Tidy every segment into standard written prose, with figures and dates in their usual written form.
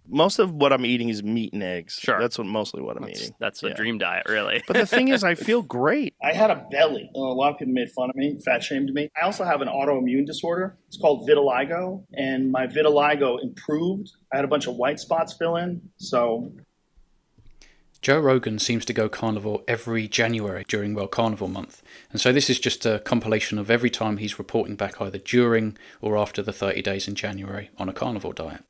Most of what I'm eating is meat and eggs. Sure. That's mostly what I'm eating. That's the dream diet, really. But the thing is, I feel great. I had a belly. A lot of people made fun of me, fat shamed me. I also have an autoimmune disorder. It's called vitiligo, and my vitiligo improved. I had a bunch of white spots fill in, so... Joe Rogan seems to go carnivore every January during World Carnivore Month, and so this is just a compilation of every time he's reporting back either during or after the 30 days in January on a carnivore diet.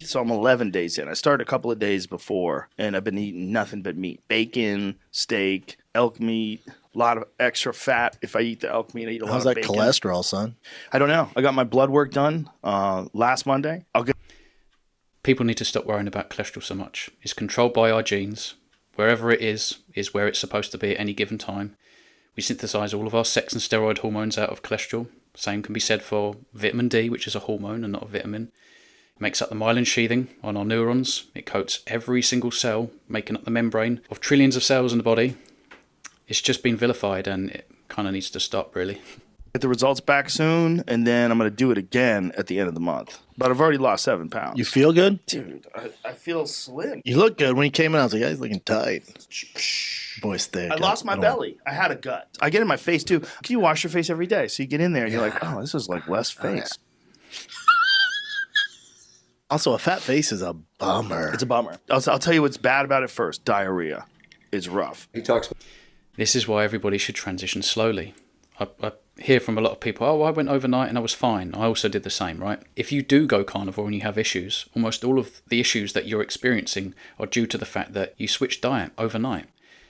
So I'm 11 days in. I started a couple of days before, and I've been eating nothing but meat. Bacon, steak, elk meat, a lot of extra fat. If I eat the elk meat, I eat a lot How's of that bacon. cholesterol, son? I don't know. I got my blood work done last Monday. I'll get... People need to stop worrying about cholesterol so much. It's controlled by our genes. Wherever it is where it's supposed to be at any given time. We synthesize all of our sex and steroid hormones out of cholesterol. Same can be said for vitamin D, which is a hormone and not a vitamin. It makes up the myelin sheathing on our neurons. It coats every single cell, making up the membrane of trillions of cells in the body. It's just been vilified, and it kind of needs to stop, really. Get the results back soon, and then I'm going to do it again at the end of the month. But I've already lost 7 pounds. You feel good? Dude, I feel slim. You look good. When you came in, I was like, yeah, he's looking tight. Boy's thick. I lost my belly. I had a gut. I get in my face, too. You wash your face every day. So you get in there, and you're like, oh, this is like less face. Also, a fat face is a bummer. It's a bummer. I'll tell you what's bad about it first. Diarrhea is rough. He talks. This is why everybody should transition slowly. I hear from a lot of people, oh, I went overnight and I was fine. I also did the same, right? If you do go carnivore and you have issues, almost all of the issues that you're experiencing are due to the fact that you switched diet overnight.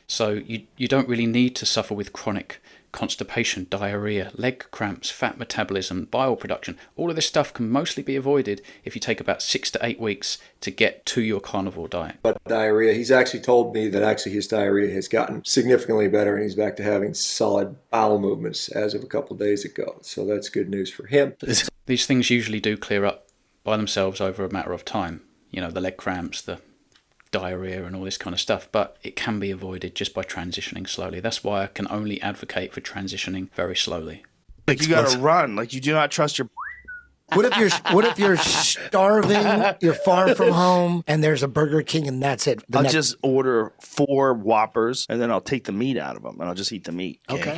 So you don't really need to suffer with chronic constipation, diarrhea, leg cramps, fat metabolism, bile production. All of this stuff can mostly be avoided if you take about 6 to 8 weeks to get to your carnivore diet. But diarrhea, he's actually told me that actually his diarrhea has gotten significantly better and he's back to having solid bowel movements as of a couple of days ago. So that's good news for him. These things usually do clear up by themselves over a matter of time. You know, the leg cramps, the diarrhea and all this kind of stuff, but it can be avoided just by transitioning slowly. That's why I can only advocate for transitioning very slowly. Like, you gotta run. Like, you do not trust your... What if you're starving, you're far from home, and there's a Burger King and that's it? I'll just order 4 Whoppers, and then I'll take the meat out of them, and I'll just eat the meat. Okay.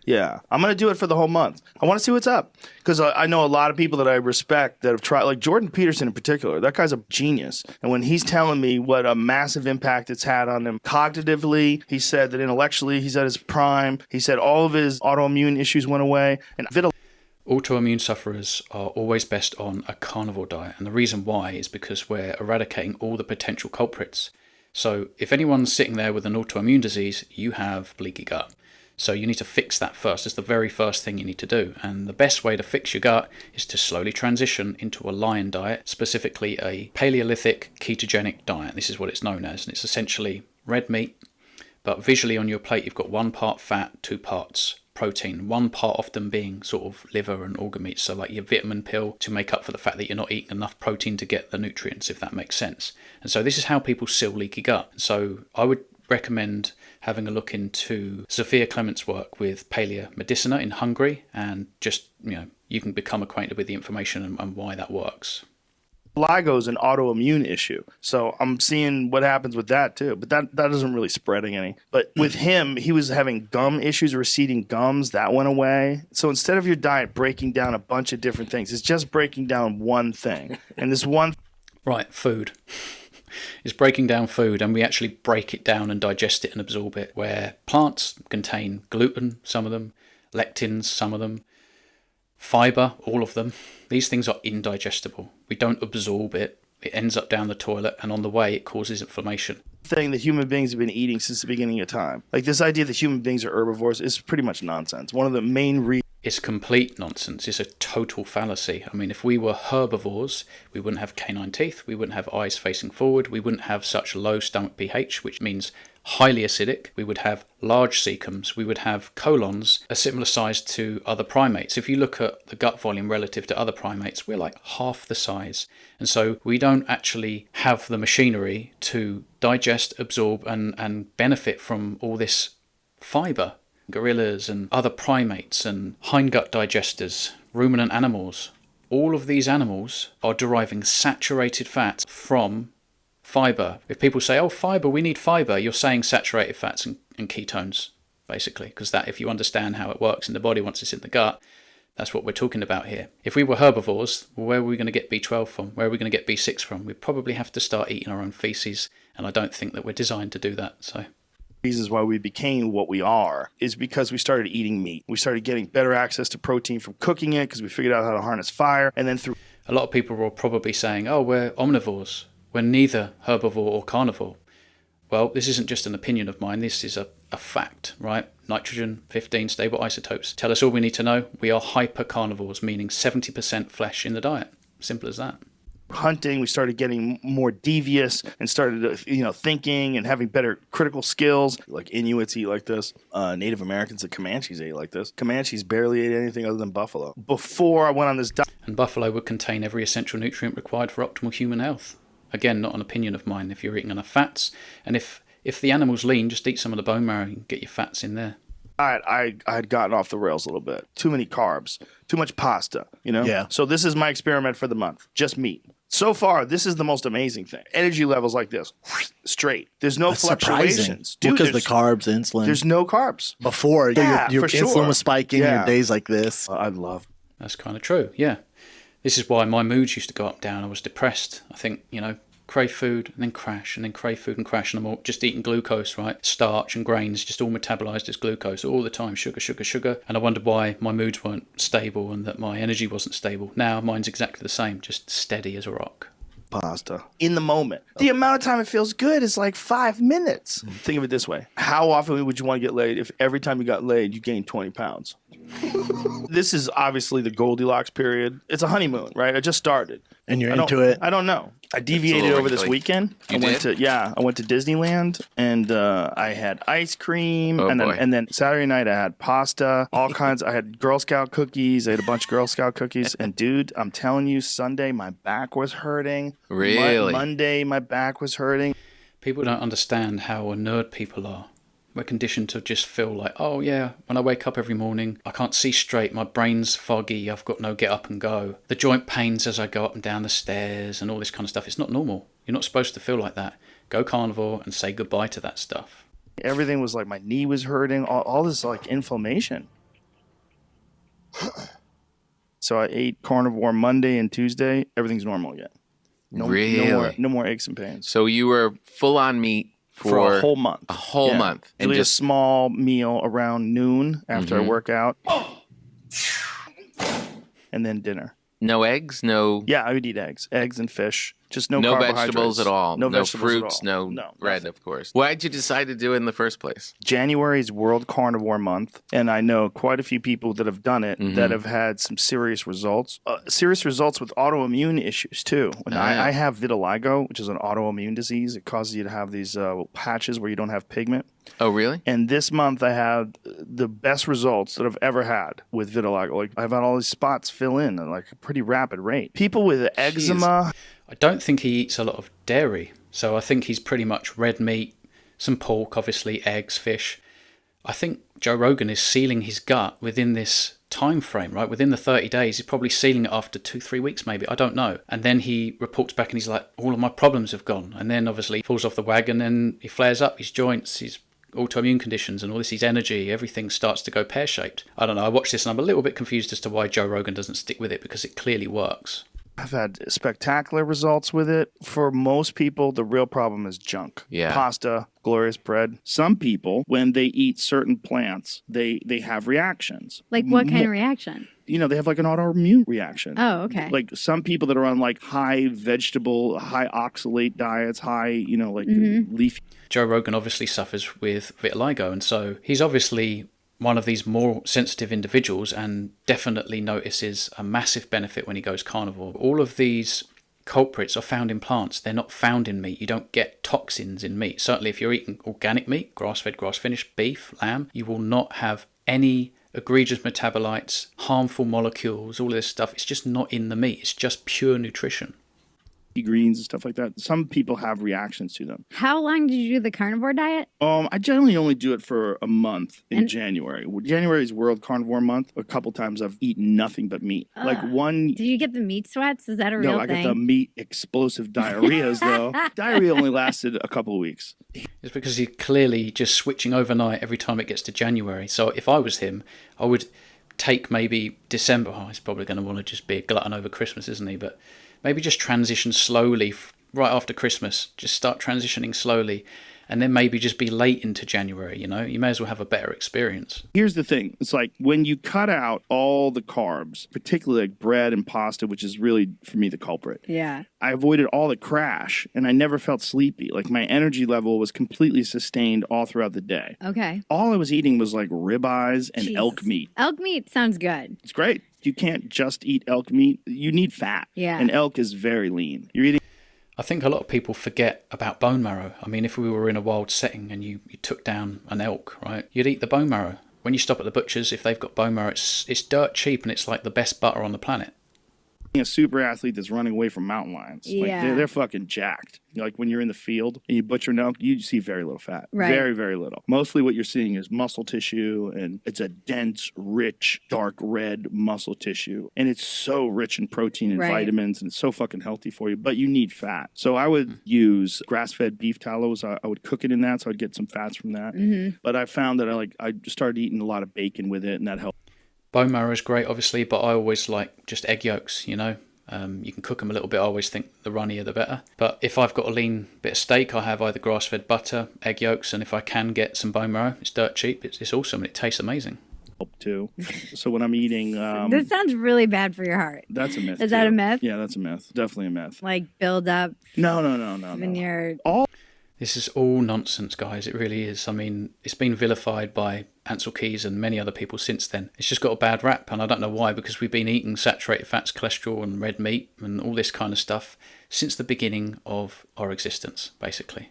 Yeah. I'm going to do it for the whole month. I want to see what's up. Because I know a lot of people that I respect that have tried, like Jordan Peterson in particular. That guy's a genius. And when he's telling me what a massive impact it's had on him cognitively, he said that intellectually he's at his prime. He said all of his autoimmune issues went away. And autoimmune sufferers are always best on a carnivore diet. And the reason why is because we're eradicating all the potential culprits. So if anyone's sitting there with an autoimmune disease, you have leaky gut. So you need to fix that first. It's the very first thing you need to do. And the best way to fix your gut is to slowly transition into a lion diet, specifically a Paleolithic ketogenic diet. This is what it's known as. And it's essentially red meat, but visually on your plate, you've got 1 part fat, 2 parts protein, 1 part often being sort of liver and organ meats. So like your vitamin pill to make up for the fact that you're not eating enough protein to get the nutrients, if that makes sense. And so this is how people seal leaky gut. So I would recommend having a look into Sophia Clement's work with Paleo Medicina in Hungary, and just, you can become acquainted with the information and why that works. Vitiligo is an autoimmune issue. So I'm seeing what happens with that too. But that isn't really spreading any. But with him, he was having gum issues, receding gums. That went away. So instead of your diet breaking down a bunch of different things, it's just breaking down one thing. And this one... Right, food. It's breaking down food, and we actually break it down and digest it and absorb it, where plants contain gluten, some of them, lectins, some of them, fiber, all of them. These things are indigestible. We don't absorb it. It ends up down the toilet, and on the way it causes inflammation. Thing that human beings have been eating since the beginning of time. Like, this idea that human beings are herbivores is pretty much nonsense. One of the main reasons... It's complete nonsense. It's a total fallacy. I mean, if we were herbivores, we wouldn't have canine teeth, we wouldn't have eyes facing forward, we wouldn't have such low stomach pH, which means highly acidic. We would have large cecums. We would have colons a similar size to other primates. If you look at the gut volume relative to other primates, we're like half the size. And so we don't actually have the machinery to digest, absorb, and benefit from all this fiber. Gorillas and other primates and hindgut digesters, ruminant animals, all of these animals are deriving saturated fats from fiber. If people say, oh, fiber, we need fiber, you're saying saturated fats and ketones, basically, because that, if you understand how it works in the body once it's in the gut, that's what we're talking about here. If we were herbivores, well, where are we going to get B12 from? Where are we going to get B6 from? We'd probably have to start eating our own feces, and I don't think that we're designed to do that. So, reasons why we became what we are is because we started eating meat. We started getting better access to protein from cooking it because we figured out how to harness fire. And then through a lot of people were probably saying, oh, we're omnivores. We're neither herbivore or carnivore. Well, this isn't just an opinion of mine. This is a fact, right? Nitrogen, 15 stable isotopes. Tell us all we need to know. We are hypercarnivores, meaning 70% flesh in the diet. Simple as that. hunting, we started getting more devious and started, thinking and having better critical skills. Like Inuits eat like this. Native Americans and Comanches ate like this. Comanches barely ate anything other than buffalo. Before I went on this diet. And buffalo would contain every essential nutrient required for optimal human health. Again, not an opinion of mine. If you're eating enough fats, and if the animal's lean, just eat some of the bone marrow and get your fats in there. I had gotten off the rails a little bit. Too many carbs, too much pasta, Yeah. So this is my experiment for the month. Just meat. So far, this is the most amazing thing. Energy levels like this, straight. There's no That's fluctuations. surprising. Because the there's- carbs, insulin. There's no carbs. Before, Yeah, your for insulin sure. was spiking, Yeah. your days like this. I love. That's kind of true, yeah. This is why my moods used to go up and down. I was depressed. I think, crave food and then crash and then crave food and crash. And I'm all just eating glucose, right? Starch and grains, just all metabolized as glucose all the time. Sugar, sugar, sugar. And I wondered why my moods weren't stable and that my energy wasn't stable. Now mine's exactly the same, just steady as a rock. Pasta in the moment. The amount of time it feels good is like 5 minutes. Think of it this way. How often would you want to get laid if every time you got laid, you gained 20 pounds? This is obviously the Goldilocks period. It's a honeymoon, right? I just started. And you're I don't- into it? I don't know. I deviated little over this wrinkly. weekend. I went to Disneyland and I had ice cream Oh, and boy. then Saturday night I had pasta, all kinds. I had Girl Scout cookies. I ate a bunch of Girl Scout cookies. And dude, I'm telling you, Sunday my back was hurting. Really? Monday my back was hurting. People don't understand how nerd people are. We're conditioned to just feel like, oh yeah, when I wake up every morning, I can't see straight, my brain's foggy, I've got no get up and go. The joint pains as I go up and down the stairs and all this kind of stuff. It's not normal. You're not supposed to feel like that. Go carnivore and say goodbye to that stuff. Everything was like my knee was hurting, all this like inflammation. So I ate carnivore Monday and Tuesday. Everything's normal again. Really? No more aches and pains. So you were full on meat For a whole month. A whole month. And Usually just a small meal around noon after I work out. And then dinner. no eggs, no Yeah, I would eat eggs and fish. Just no no carbohydrates. vegetables at all. No No vegetables at fruits, all. no bread, nothing. of course. Why'd you decide to do it in the first place? January is World Carnivore Month, and I know quite a few people that have done it that have had some serious results. Serious results with autoimmune issues, too. And I have vitiligo, which is an autoimmune disease. It causes you to have these patches where you don't have pigment. Oh, really? And this month I had the best results that I've ever had with vitiligo. Like I've had all these spots fill in at like a pretty rapid rate. People with eczema. I don't think he eats a lot of dairy, so I think he's pretty much red meat, some pork, obviously, eggs, fish. I think Joe Rogan is sealing his gut within this time frame, right? Within the 30 days, he's probably sealing it after 2-3 weeks, maybe. I don't know. And then he reports back and he's like, all of my problems have gone. And then obviously he falls off the wagon and he flares up his joints, his autoimmune conditions and all this, his energy, everything starts to go pear-shaped. I don't know. I watched this and I'm a little bit confused as to why Joe Rogan doesn't stick with it, because it clearly works. I've had spectacular results with it. For most people, the real problem is junk. Yeah. Pasta, glorious bread. Some people, when they eat certain plants, they have reactions. Like what kind of reaction? They have like an autoimmune reaction. Oh, okay. Like some people that are on like high vegetable, high oxalate diets, high, leafy. Joe Rogan obviously suffers with vitiligo, and so he's obviously one of these more sensitive individuals and definitely notices a massive benefit when he goes carnivore. All of these culprits are found in plants. They're not found in meat. You don't get toxins in meat. Certainly if you're eating organic meat, grass-fed, grass-finished, beef, lamb, you will not have any egregious metabolites, harmful molecules, all of this stuff. It's just not in the meat. It's just pure nutrition. greens and stuff like that. Some people have reactions to them. How long did you do the carnivore diet? I generally only do it for a month in January. January is World Carnivore Month. A couple times I've eaten nothing but meat. Like one. Did you get the meat sweats? Is that a real No, I thing? got the meat explosive diarrheas though. Diarrhea only lasted a couple of weeks. It's because you're clearly just switching overnight every time it gets to January. So if I was him, I would take maybe December. Oh, he's probably going to want to just be a glutton over Christmas, isn't he? But maybe just transition slowly right after Christmas. Just start transitioning slowly. And then maybe just be late into January, you know? You may as well have a better experience. Here's the thing. It's like when you cut out all the carbs, particularly like bread and pasta, which is really, for me, the culprit. Yeah. I avoided all the crash and I never felt sleepy. Like my energy level was completely sustained all throughout the day. Okay. All I was eating was like ribeyes and elk meat. Elk meat sounds good. It's great. You can't just eat elk meat. You need fat. Yeah. And elk is very lean. You're eating. I think a lot of people forget about bone marrow. I mean, if we were in a wild setting and you took down an elk, right, you'd eat the bone marrow. When you stop at the butcher's, if they've got bone marrow, it's dirt cheap and it's like the best butter on the planet. A super athlete that's running away from mountain lions. Yeah. Like they're fucking jacked. Like when you're in the field and you butcher an elk, you see very little fat. Right. Very, very little. Mostly what you're seeing is muscle tissue, and it's a dense, rich, dark red muscle tissue. And it's so rich in protein and vitamins, and it's so fucking healthy for you, but you need fat. So I would use grass-fed beef tallows. I would cook it in that, so I'd get some fats from that. Mm-hmm. But I found that I started eating a lot of bacon with it, and that helped. Bone marrow is great, obviously, but I always like just egg yolks, you know. You can cook them a little bit. I always think the runnier the better. But if I've got a lean bit of steak, I have either grass-fed butter, egg yolks, and if I can get some bone marrow, it's dirt cheap. It's awesome. It tastes amazing. Too. So when I'm eating... this sounds really bad for your heart. That's a myth. Is that a myth? Yeah, that's a myth. Definitely a myth. Like build up... No. When you're... This is all nonsense, guys. It really is. I mean, it's been vilified by Ansel Keys and many other people since then. It's just got a bad rap, and I don't know why, because we've been eating saturated fats, cholesterol, and red meat, and all this kind of stuff since the beginning of our existence, basically.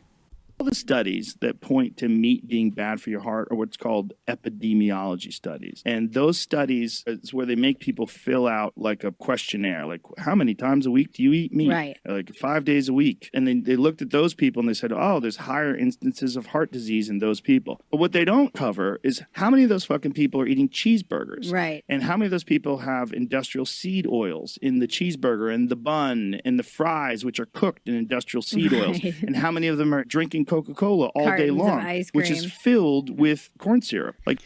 All the studies that point to meat being bad for your heart are what's called epidemiology studies. And those studies is where they make people fill out like a questionnaire, like how many times a week do you eat meat? Right. Like 5 days a week. And then they looked at those people and they said, oh, there's higher instances of heart disease in those people. But what they don't cover is how many of those fucking people are eating cheeseburgers. Right. And how many of those people have industrial seed oils in the cheeseburger and the bun and the fries, which are cooked in industrial seed oils. And how many of them are drinking Coca-Cola all day Cartons of long, ice which is cream. filled with corn syrup. Like,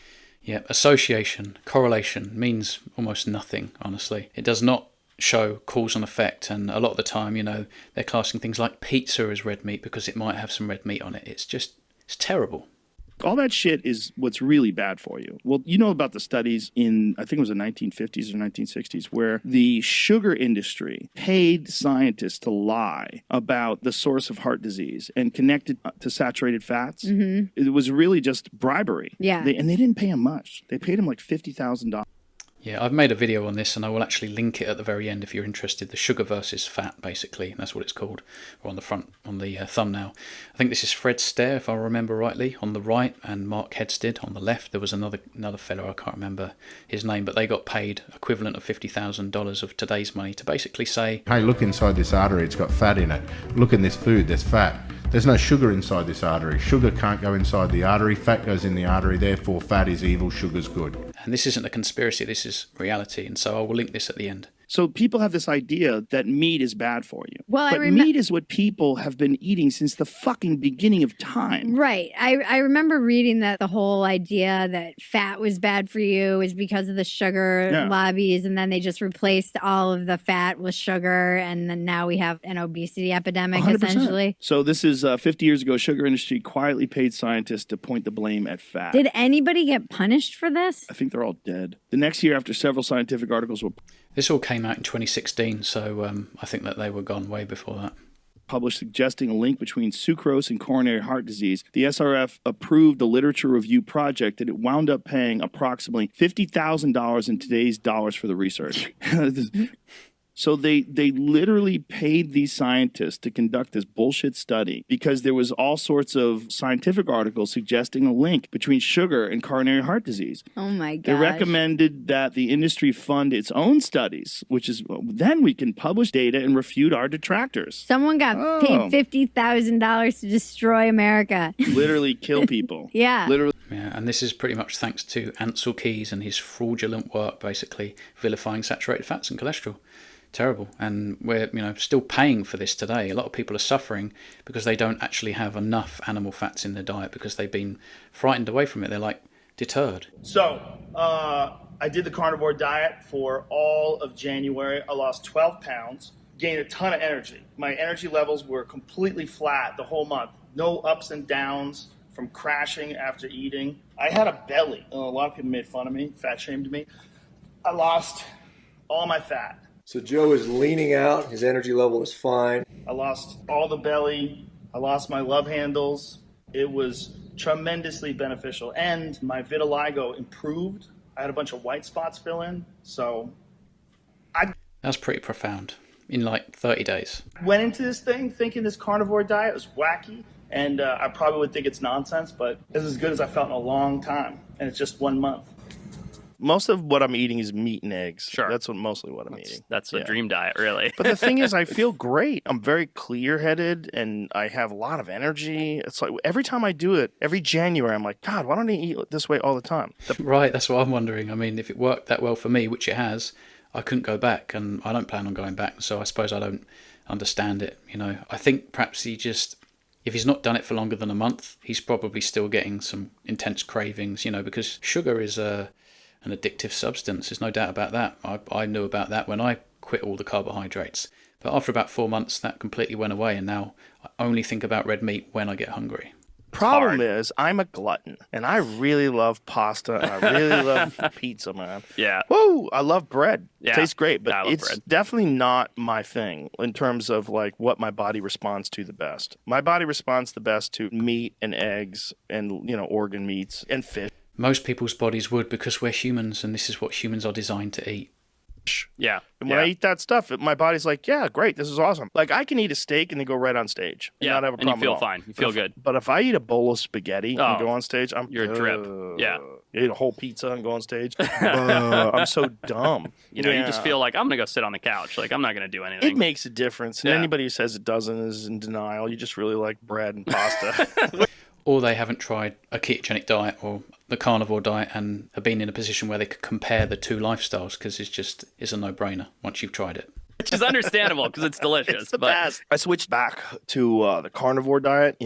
Yeah, association, correlation means almost nothing, honestly. It does not show cause and effect, and a lot of the time, you know, they're classing things like pizza as red meat because it might have some red meat on it. It's terrible. all that shit is what's really bad for you. Well, you know about the studies in, I think it was the 1950s or 1960s, where the sugar industry paid scientists to lie about the source of heart disease and connected to saturated fats. Mm-hmm. It was really just bribery. Yeah. And they didn't pay him much. They paid him like $50,000. Yeah, I've made a video on this and I will actually link it at the very end if you're interested. The sugar versus fat, basically. That's what it's called. Or on the front, on the thumbnail. I think this is Fred Stair, if I remember rightly, on the right, and Mark Headstead on the left. There was another fellow, I can't remember his name, but they got paid equivalent of $50,000 of today's money to basically say, hey, look inside this artery, it's got fat in it. Look in this food, there's fat. There's no sugar inside this artery. Sugar can't go inside the artery. Fat goes in the artery. Therefore, fat is evil, sugar's good. And this isn't a conspiracy, this is reality. And so I will link this at the end. So people have this idea that meat is bad for you. Well, but meat is what people have been eating since the fucking beginning of time. Right. I remember reading that the whole idea that fat was bad for you is because of the sugar lobbies, and then they just replaced all of the fat with sugar, and then now we have an obesity epidemic, 100%. essentially. So this is 50 years ago, sugar industry quietly paid scientists to point the blame at fat. Did anybody get punished for this? I think they're all dead. The next year, after several scientific articles were This all came out in 2016, so I think that they were gone way before that. published suggesting a link between sucrose and coronary heart disease, the SRF approved a literature review project that it wound up paying approximately $50,000 in today's dollars for the research. So they literally paid these scientists to conduct this bullshit study because there was all sorts of scientific articles suggesting a link between sugar and coronary heart disease. Oh my They gosh. recommended that the industry fund its own studies, which is then we can publish data and refute our detractors. Someone got paid $50,000 to destroy America. Literally kill people. Yeah. Literally. Yeah, and this is pretty much thanks to Ansel Keys and his fraudulent work, basically vilifying saturated fats and cholesterol. Terrible. And we're still paying for this today. A lot of people are suffering because they don't actually have enough animal fats in their diet because they've been frightened away from it. They're like deterred. So I did the carnivore diet for all of January. I lost 12 pounds, gained a ton of energy. My energy levels were completely flat the whole month. No ups and downs from crashing after eating. I had a belly. A lot of people made fun of me, fat shamed me. I lost all my fat. So Joe is leaning out. His energy level is fine. I lost all the belly. I lost my love handles. It was tremendously beneficial. And my vitiligo improved. I had a bunch of white spots fill in. So That's pretty profound. In like 30 days. went into this thing thinking this carnivore diet was wacky. And I probably would think it's nonsense, but it's as good as I felt in a long time. And it's just 1 month. Most of what I'm eating is meat and eggs. Sure. That's mostly what I'm eating. That's a dream diet, really. But the thing is, I feel great. I'm very clear-headed, and I have a lot of energy. It's like every time I do it, every January, I'm like, God, why don't I eat this way all the time? Right, that's what I'm wondering. I mean, if it worked that well for me, which it has, I couldn't go back, and I don't plan on going back, so I suppose I don't understand it. I think perhaps if he's not done it for longer than a month, he's probably still getting some intense cravings, because sugar is an addictive substance. There's no doubt about that. I knew about that when I quit all the carbohydrates. But after about 4 months, that completely went away, and now I only think about red meat when I get hungry. Problem is, I'm a glutton, and I really love pasta, and I really love pizza, man. Yeah. Woo! I love bread. Yeah. Tastes great, but I love it's bread. definitely not my thing in terms of like what my body responds to the best. My body responds the best to meat and eggs and, organ meats and fish. Most people's bodies would, because we're humans, and this is what humans are designed to eat. Yeah. And when I eat that stuff, my body's like, yeah, great, this is awesome. Like, I can eat a steak and then go right on stage and not have a problem and you feel at all. fine. You feel good. But if I eat a bowl of spaghetti and go on stage, You're a drip. Yeah. You eat a whole pizza and go on stage. I'm so dumb. You just feel like, I'm going to go sit on the couch. Like, I'm not going to do anything. It makes a difference. And anybody who says it doesn't is in denial. You just really like bread and pasta. Or they haven't tried a ketogenic diet or the carnivore diet and have been in a position where they could compare the two lifestyles, because it's a no-brainer once you've tried it. Which is understandable because it's delicious. It's the best. I switched back to the carnivore diet.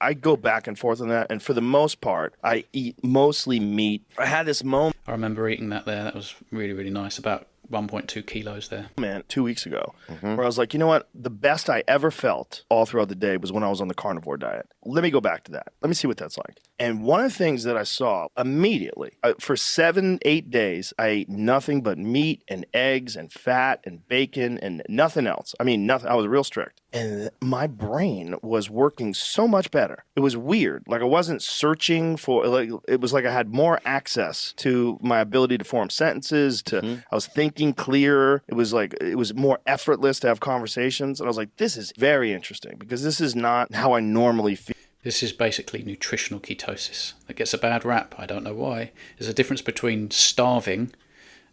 I go back and forth on that. And for the most part, I eat mostly meat. I had this moment. I remember eating that there. That was really, really nice. About 1.2 kilos there. 2 weeks ago, where I was like, you know what? The best I ever felt all throughout the day was when I was on the carnivore diet. Let me go back to that. Let me see what that's like. And one of the things that I saw immediately, for 7-8 days, I ate nothing but meat and eggs and fat and bacon and nothing else. I mean, nothing. I was real strict. And my brain was working so much better. It was weird. Like, I wasn't searching for, like, it was like I had more access to my ability to form sentences, I was thinking clearer. It was like, it was more effortless to have conversations. And I was like, this is very interesting because this is not how I normally feel. This is basically nutritional ketosis. It gets a bad rap. I don't know why. There's a difference between starving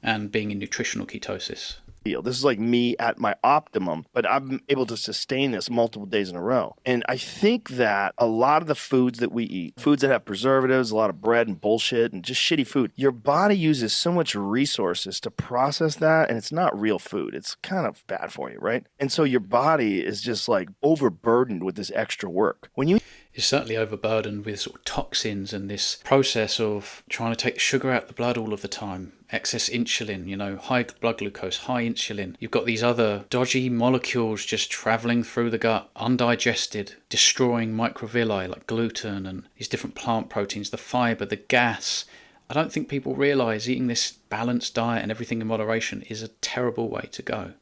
and being in nutritional ketosis. This is like me at my optimum, but I'm able to sustain this multiple days in a row. And I think that a lot of the foods that we eat, foods that have preservatives, a lot of bread and bullshit and just shitty food, your body uses so much resources to process that, and it's not real food. It's kind of bad for you, right? And so your body is just like overburdened with this extra work. When you Is certainly overburdened with sort of toxins and this process of trying to take the sugar out of the blood all of the time. Excess insulin, high blood glucose, high insulin. You've got these other dodgy molecules just traveling through the gut, undigested, destroying microvilli like gluten and these different plant proteins, the fiber, the gas. I don't think people realize eating this balanced diet and everything in moderation is a terrible way to go.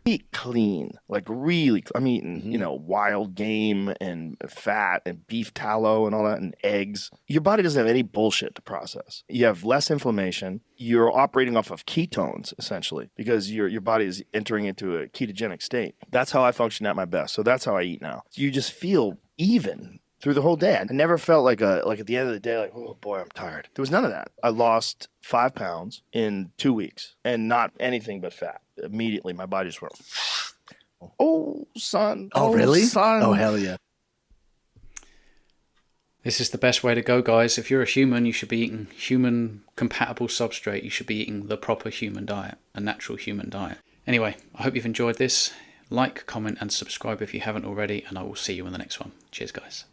eat clean, like really. I'm eating, you know, wild game and fat and beef tallow and all that and eggs. Your body doesn't have any bullshit to process. You have less inflammation. You're operating off of ketones essentially because your body is entering into a ketogenic state. That's how I function at my best. So that's how I eat now. You just feel even through the whole day. I never felt like at the end of the day, like, oh boy, I'm tired. There was none of that. I lost 5 pounds in 2 weeks and not anything but fat. Immediately, my body just went, oh, son. Oh, really? Son. Oh, hell yeah. This is the best way to go, guys. If you're a human, you should be eating human-compatible substrate. You should be eating the proper human diet, a natural human diet. Anyway, I hope you've enjoyed this. Like, comment, and subscribe if you haven't already, and I will see you in the next one. Cheers, guys.